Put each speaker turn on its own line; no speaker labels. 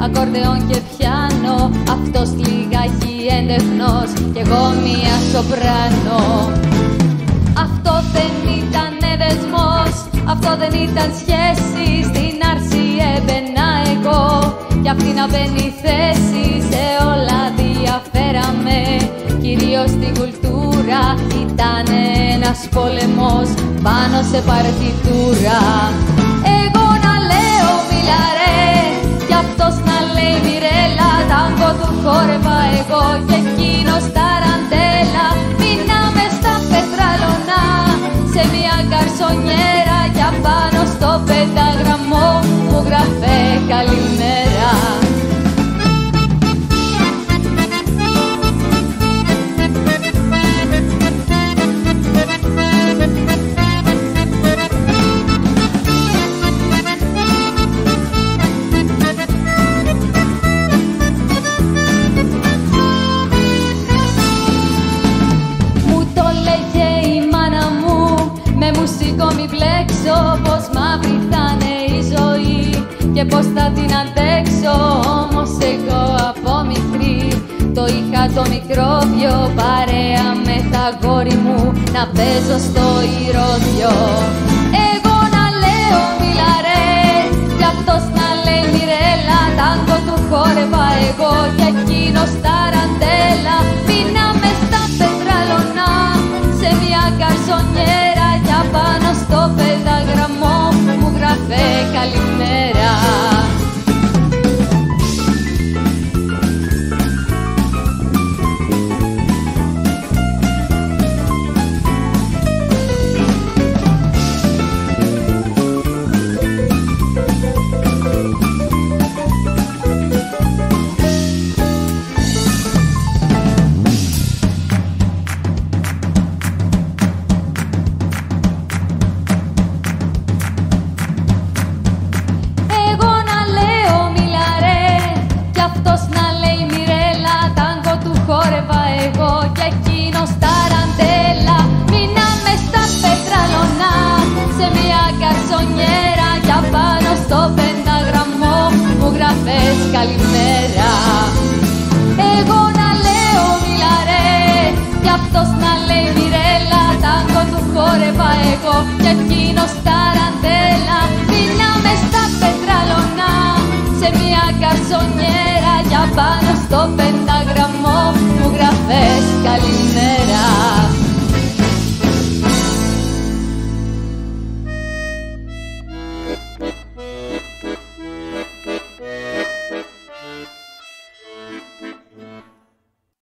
ακορντεόν και πιάνο. Αυτός λιγάκι έντεχνος κι εγώ μία σοπράνο. Αυτό δεν ήταν δεσμός, αυτό δεν ήταν σχέση. Στην άρση έμπαινα εγώ κι αυτή να μπαίνει θέση. Σε όλα διαφέραμε, κυρίως στην κουλτούρα. Ήταν ένας πόλεμος πάνω σε παρτιτούρα. Εγώ να λέω μιλαρέ κι αυτός να λέει μιρέλα. Τάγκο του χόρευα εγώ κι εκείνος ταραντέλα. Μείναμε στα πετράλωνα σε μια καρσονιέρα κι απάνω στο πεντάγραμμο μου γράφε καλημέρα. Μη μπλέξω πως μαύρη θα είναι η ζωή και πως θα την αντέξω. Όμως εγώ από μικρή το είχα το μικρόβιο, παρέα με τα γόρι μου να παίζω στο ηρώδιο. Εγώ να λέω μιλαρέ κι αυτός να λέει μιρέλα. Τάγκο του χόρευα εγώ κι εκείνος ταραντέλα. Μείναμε στα πετράλωνα σε μια καρσονιέρα κι απάνω στο πεντάγραμμο μου γράφε καλημέρα. Καλημέρα. Εγώ να λέω μιλαρέ κι αυτός να λέει μιρέλα. Τάγκο του χόρευα εγώ κι εκείνος ταραντέλα. Μείναμε στα πετράλωνα σε μια καρσονιέρα κι απάνω στο πεντάγραμμο μου γράφες καλημέρα.